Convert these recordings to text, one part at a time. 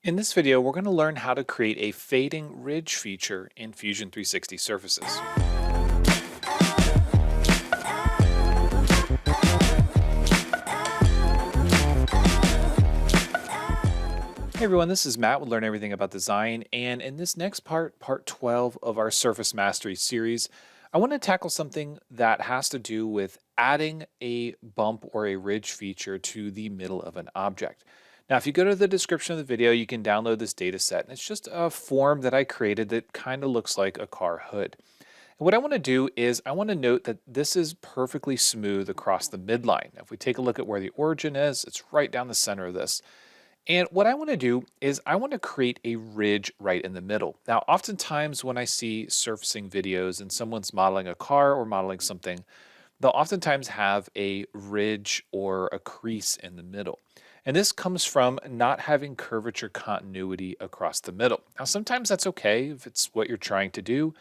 In this video, we're going to learn how to create a fading ridge feature in Fusion 360 surfaces. Hey everyone, this is Matt with Learn Everything About Design, and in this next part 12 of our Surface Mastery series, I want to tackle something that has to do with adding a bump or a ridge feature to the middle of an object. Now, if you go to the description of the video, you can download this data set, and it's just a form that I created that kind of looks like a car hood. And what I want to do is I want to note that this is perfectly smooth across the midline. Now, if we take a look at where the origin is, it's right down the center of this. And what I want to do is I want to create a ridge right in the middle. Now, oftentimes when I see surfacing videos and someone's modeling a car or modeling something, they'll oftentimes have a ridge or a crease in the middle. And this comes from not having curvature continuity across the middle. Now, sometimes that's okay if it's what you're trying to do,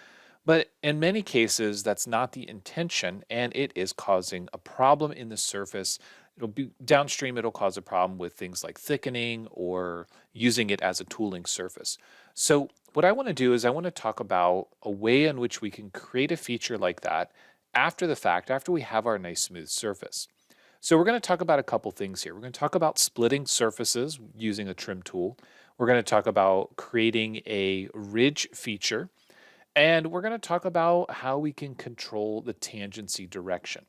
but in many cases, that's not the intention, and it is causing a problem in the surface. It'll be downstream, it'll cause a problem with things like thickening or using it as a tooling surface. So, what I want to do is I want to talk about a way in which we can create a feature like that after the fact, after we have our nice smooth surface. So, we're going to talk about a couple things here. We're going to talk about splitting surfaces using a trim tool. We're going to talk about creating a ridge feature and we're going to talk about how we can control the tangency direction.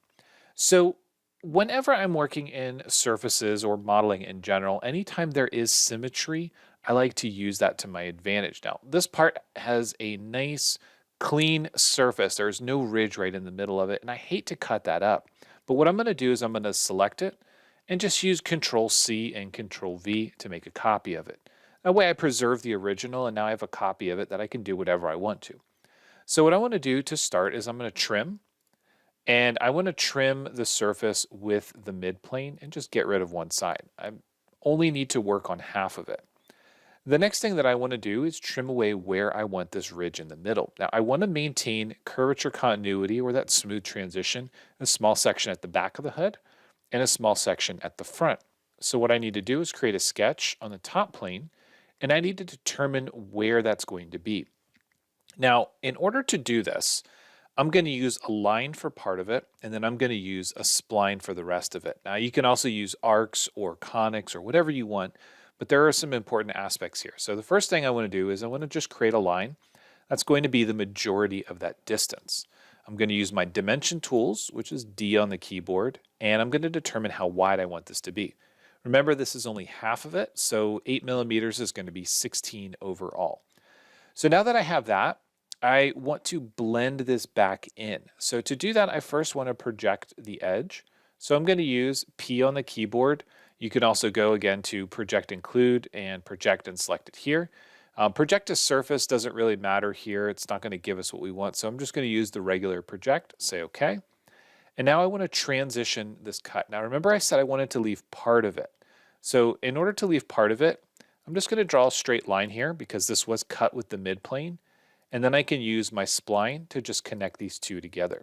So, whenever I'm working in surfaces or modeling in general, anytime there is symmetry, I like to use that to my advantage. Now, this part has a nice, clean surface. There's no ridge right in the middle of it, and I hate to cut that up. But what I'm going to do is I'm going to select it and just use Control C and Control V to make a copy of it. That way I preserve the original and now I have a copy of it that I can do whatever I want to. So what I want to do to start is I'm going to trim, and I want to trim the surface with the mid plane and just get rid of one side. I only need to work on half of it. The next thing that I want to do is trim away where I want this ridge in the middle. Now I want to maintain curvature continuity or that smooth transition, a small section at the back of the hood and a small section at the front. So what I need to do is create a sketch on the top plane, and I need to determine where that's going to be. Now, in order to do this, I'm going to use a line for part of it, and then I'm going to use a spline for the rest of it. Now, you can also use arcs or conics or whatever you want, but there are some important aspects here. So the first thing I want to do is I want to just create a line that's going to be the majority of that distance. I'm going to use my dimension tools, which is D on the keyboard, and I'm going to determine how wide I want this to be. Remember, this is only half of it, so 8 millimeters is going to be 16 overall. So now that I have that, I want to blend this back in. So to do that, I first want to project the edge. So I'm going to use P on the keyboard. You can also go again to project include and project and select it here. Project a surface doesn't really matter here. It's not going to give us what we want. So I'm just going to use the regular project, say OK. And now I want to transition this cut. Now remember I said I wanted to leave part of it. So in order to leave part of it, I'm just going to draw a straight line here because this was cut with the mid plane. And then I can use my spline to just connect these two together.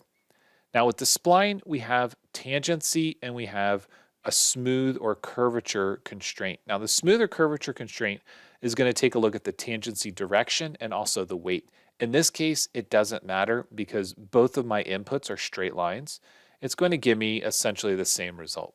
Now with the spline, we have tangency and we have a smooth or curvature constraint. Now the smooth or curvature constraint is going to take a look at the tangency direction and also the weight. In this case, it doesn't matter because both of my inputs are straight lines. It's going to give me essentially the same result.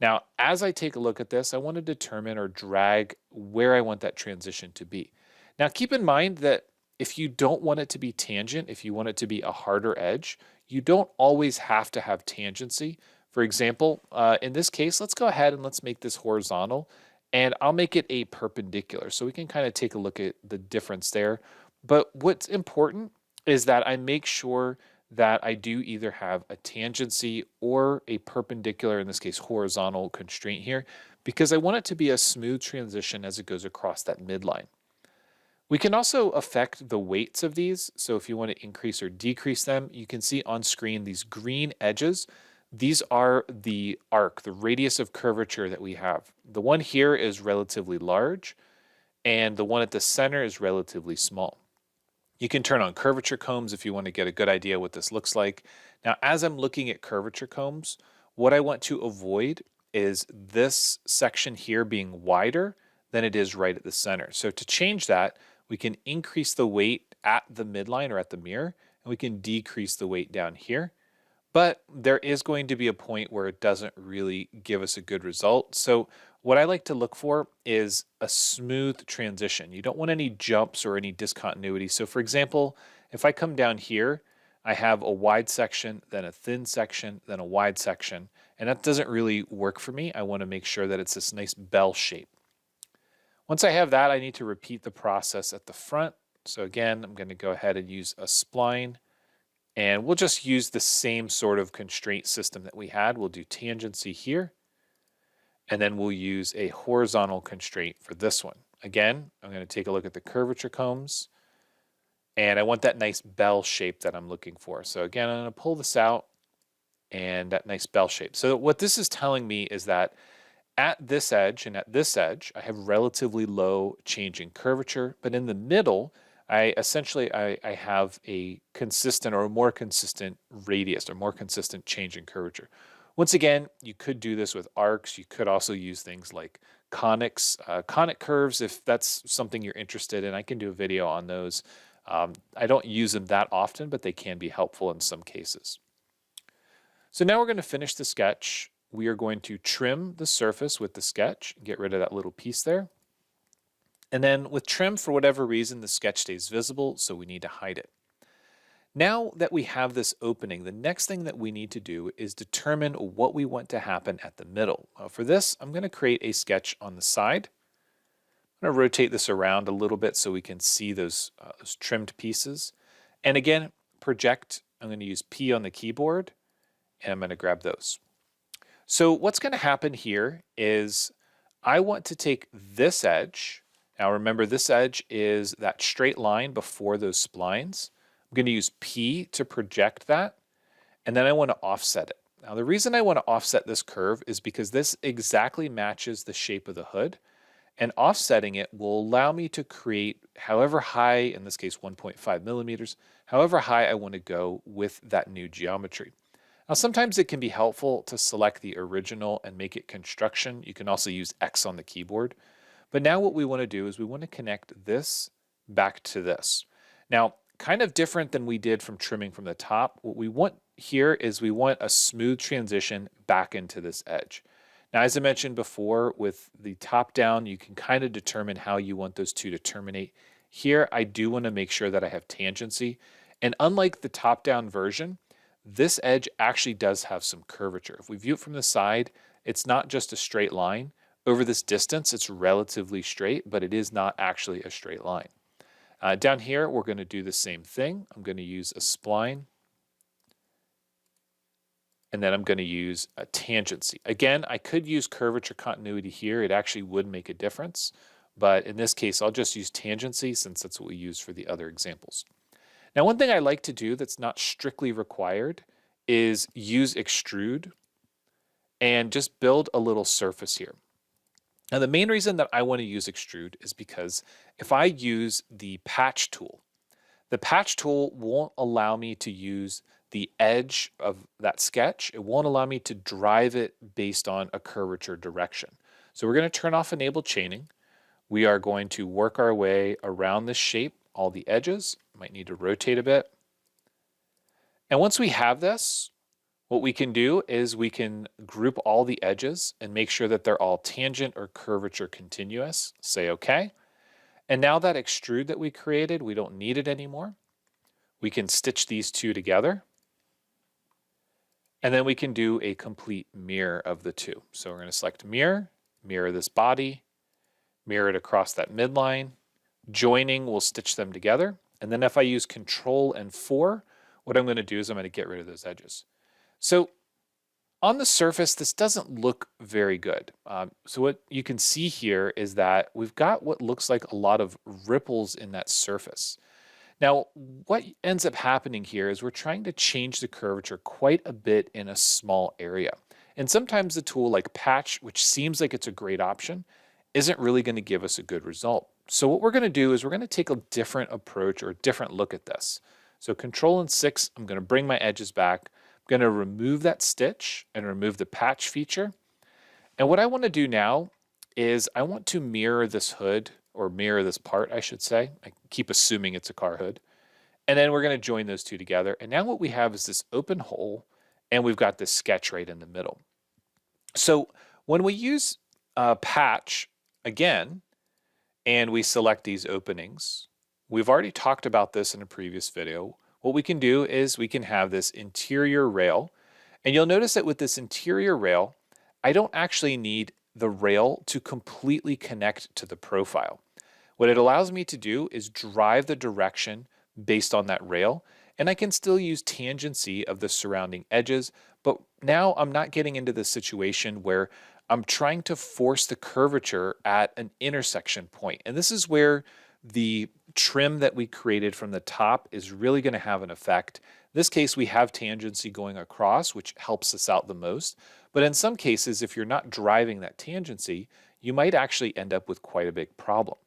Now, as I take a look at this, I want to determine or drag where I want that transition to be. Now, keep in mind that if you don't want it to be tangent, if you want it to be a harder edge, you don't always have to have tangency. For example, in this case, let's go ahead and let's make this horizontal, and I'll make it a perpendicular. So we can kind of take a look at the difference there. But what's important is that I make sure that I do either have a tangency or a perpendicular, in this case, horizontal constraint here, because I want it to be a smooth transition as it goes across that midline. We can also affect the weights of these. So if you want to increase or decrease them, you can see on screen these green edges. These are the arc, the radius of curvature that we have. The one here is relatively large, and the one at the center is relatively small. You can turn on curvature combs if you want to get a good idea what this looks like. Now, as I'm looking at curvature combs, what I want to avoid is this section here being wider than it is right at the center. So to change that, we can increase the weight at the midline or at the mirror, and we can decrease the weight down here. But there is going to be a point where it doesn't really give us a good result. So what I like to look for is a smooth transition. You don't want any jumps or any discontinuity. So for example, if I come down here, I have a wide section, then a thin section, then a wide section, and that doesn't really work for me. I want to make sure that it's this nice bell shape. Once I have that, I need to repeat the process at the front. So again, I'm going to go ahead and use a spline, and we'll just use the same sort of constraint system that we had. We'll do tangency here, and then we'll use a horizontal constraint for this one. Again, I'm going to take a look at the curvature combs, and I want that nice bell shape that I'm looking for. So again, I'm going to pull this out, and that nice bell shape. So what this is telling me is that at this edge and at this edge, I have relatively low change in curvature, but in the middle, I have a consistent or a more consistent radius or more consistent change in curvature. Once again, you could do this with arcs. You could also use things like conics, conic curves, if that's something you're interested in. I can do a video on those. I don't use them that often, but they can be helpful in some cases. So now we're going to finish the sketch. We are going to trim the surface with the sketch, get rid of that little piece there. And then with trim, for whatever reason, the sketch stays visible, so we need to hide it. Now that we have this opening, the next thing that we need to do is determine what we want to happen at the middle. For this, I'm going to create a sketch on the side. I'm going to rotate this around a little bit so we can see those trimmed pieces. And again, project, I'm going to use P on the keyboard, and I'm going to grab those. So what's going to happen here is I want to take this edge. Now remember, this edge is that straight line before those splines. I'm going to use P to project that, and then I want to offset it. Now the reason I want to offset this curve is because this exactly matches the shape of the hood, and offsetting it will allow me to create however high, in this case 1.5 millimeters, however high I want to go with that new geometry. Now, sometimes it can be helpful to select the original and make it construction. You can also use X on the keyboard. But now what we want to do is we want to connect this back to this. Now, kind of different than we did from trimming from the top, what we want here is we want a smooth transition back into this edge. Now, as I mentioned before, with the top down, you can kind of determine how you want those two to terminate. Here, I do want to make sure that I have tangency. And unlike the top down version, this edge actually does have some curvature. If we view it from the side, it's not just a straight line. Over this distance, it's relatively straight, but it is not actually a straight line. Down here, we're going to do the same thing. I'm going to use a spline, and then I'm going to use a tangency. Again, I could use curvature continuity here. It actually would make a difference, but in this case, I'll just use tangency since that's what we use for the other examples. Now, one thing I like to do that's not strictly required is use extrude and just build a little surface here. Now, the main reason that I want to use extrude is because if I use the patch tool won't allow me to use the edge of that sketch. It won't allow me to drive it based on a curvature direction. So we're going to turn off enable chaining. We are going to work our way around this shape, all the edges. Might need to rotate a bit. And once we have this, what we can do is we can group all the edges and make sure that they're all tangent or curvature continuous. Say OK. And now that extrude that we created, we don't need it anymore. We can stitch these two together. And then we can do a complete mirror of the two. So we're going to select mirror, mirror this body, mirror it across that midline. Joining will stitch them together. And then if I use Control and 4, what I'm going to do is I'm going to get rid of those edges. So on the surface, this doesn't look very good. So what you can see here is that we've got what looks like a lot of ripples in that surface. Now, what ends up happening here is we're trying to change the curvature quite a bit in a small area. And sometimes the tool like Patch, which seems like it's a great option, isn't really going to give us a good result. So what we're going to do is we're going to take a different approach or a different look at this. So Control and 6, I'm going to bring my edges back. I'm going to remove that stitch and remove the patch feature. And what I want to do now is I want to mirror this hood, or mirror this part, I should say. I keep assuming it's a car hood. And then we're going to join those two together. And now what we have is this open hole, and we've got this sketch right in the middle. So when we use patch again, and we select these openings, we've already talked about this in a previous video. What we can do is we can have this interior rail. And you'll notice that with this interior rail, I don't actually need the rail to completely connect to the profile. What it allows me to do is drive the direction based on that rail, and I can still use tangency of the surrounding edges, but now I'm not getting into the situation where I'm trying to force the curvature at an intersection point. And this is where the trim that we created from the top is really going to have an effect. In this case, we have tangency going across, which helps us out the most. But in some cases, if you're not driving that tangency, you might actually end up with quite a big problem.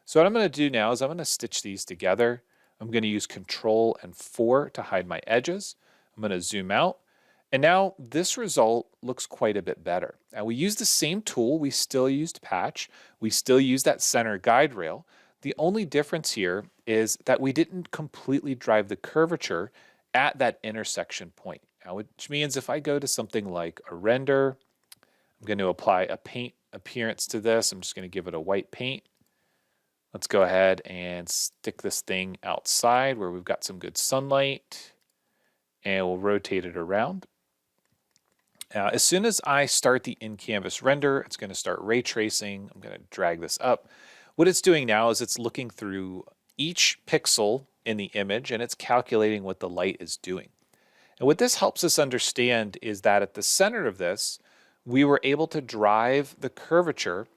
So what I'm going to do now is I'm going to stitch these together. I'm going to use Control and 4 to hide my edges. I'm going to zoom out. And now this result looks quite a bit better. Now we used the same tool. We still used patch. We still used that center guide rail. The only difference here is that we didn't completely drive the curvature at that intersection point. Now, which means if I go to something like a render, I'm going to apply a paint appearance to this. I'm just going to give it a white paint. Let's go ahead and stick this thing outside where we've got some good sunlight, and we'll rotate it around. Now, as soon as I start the in-canvas render, it's going to start ray tracing. I'm going to drag this up. What it's doing now is it's looking through each pixel in the image, and it's calculating what the light is doing. And what this helps us understand is that at the center of this, we were able to drive the curvature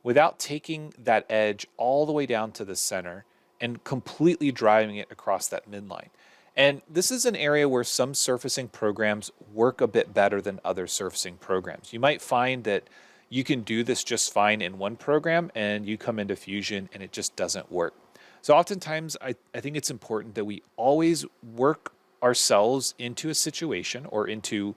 without taking that edge all the way down to the center and completely driving it across that midline. And this is an area where some surfacing programs work a bit better than other surfacing programs. You might find that you can do this just fine in one program and you come into Fusion and it just doesn't work. So oftentimes I think it's important that we always work ourselves into a situation or into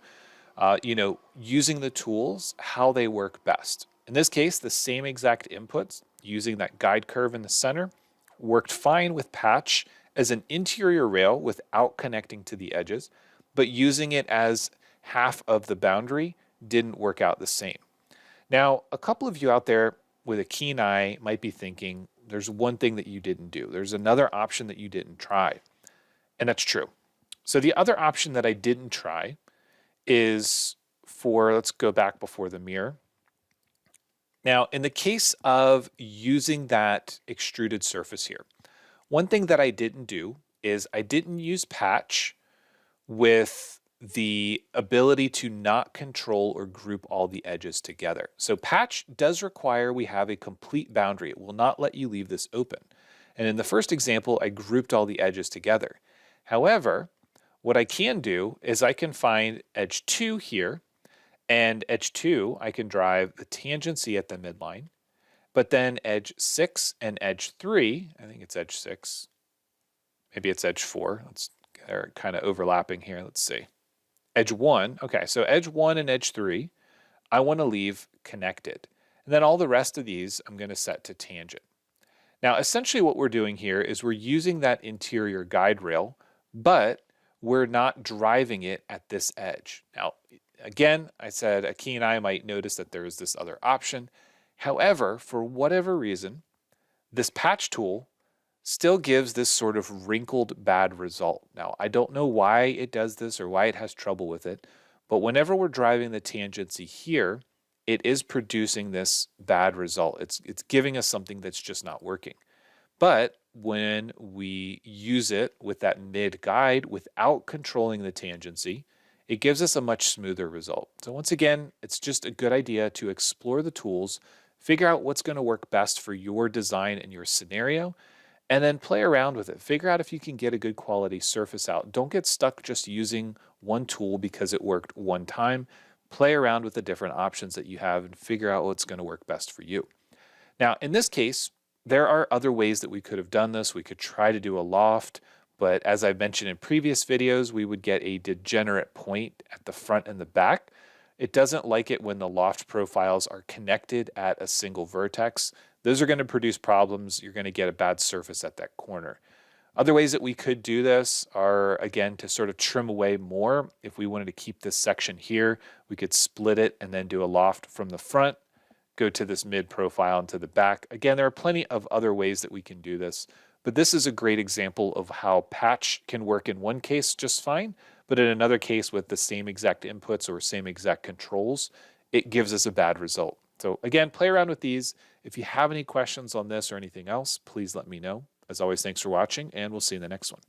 using the tools, how they work best. In this case, the same exact inputs using that guide curve in the center worked fine with patch as an interior rail without connecting to the edges, but using it as half of the boundary didn't work out the same. Now, a couple of you out there with a keen eye might be thinking, there's one thing that you didn't do. There's another option that you didn't try. And that's true. So the other option that I didn't try is let's go back before the mirror. Now, in the case of using that extruded surface here, one thing that I didn't do is I didn't use patch with the ability to not control or group all the edges together. So patch does require we have a complete boundary. It will not let you leave this open. And in the first example, I grouped all the edges together. However, what I can do is I can find edge 2 here, and edge 2, I can drive the tangency at the midline. But then edge 6 and edge 3, I think it's edge 6, maybe it's edge 4. They're kind of overlapping here. Let's see. Edge 1, okay, so edge 1 and edge 3, I want to leave connected. And then all the rest of these, I'm going to set to tangent. Now, essentially what we're doing here is we're using that interior guide rail, but we're not driving it at this edge. Now, again, I said a keen eye might notice that there is this other option. However, for whatever reason, this patch tool still gives this sort of wrinkled bad result. Now, I don't know why it does this or why it has trouble with it, but whenever we're driving the tangency here, it is producing this bad result. It's giving us something that's just not working. But when we use it with that mid guide without controlling the tangency, it gives us a much smoother result. So once again, it's just a good idea to explore the tools, figure out what's going to work best for your design and your scenario, and then play around with it. Figure out if you can get a good quality surface out. Don't get stuck just using one tool because it worked one time. Play around with the different options that you have and figure out what's going to work best for you. Now, in this case, there are other ways that we could have done this. We could try to do a loft, but as I've mentioned in previous videos, we would get a degenerate point at the front and the back. It doesn't like it when the loft profiles are connected at a single vertex. Those are going to produce problems. You're going to get a bad surface at that corner. Other ways that we could do this are, again, to sort of trim away more. If we wanted to keep this section here, we could split it and then do a loft from the front, go to this mid profile and to the back. Again, there are plenty of other ways that we can do this, but this is a great example of how patch can work in one case just fine, but in another case with the same exact inputs or same exact controls, it gives us a bad result. So again, play around with these. If you have any questions on this or anything else, please let me know. As always, thanks for watching, and we'll see you in the next one.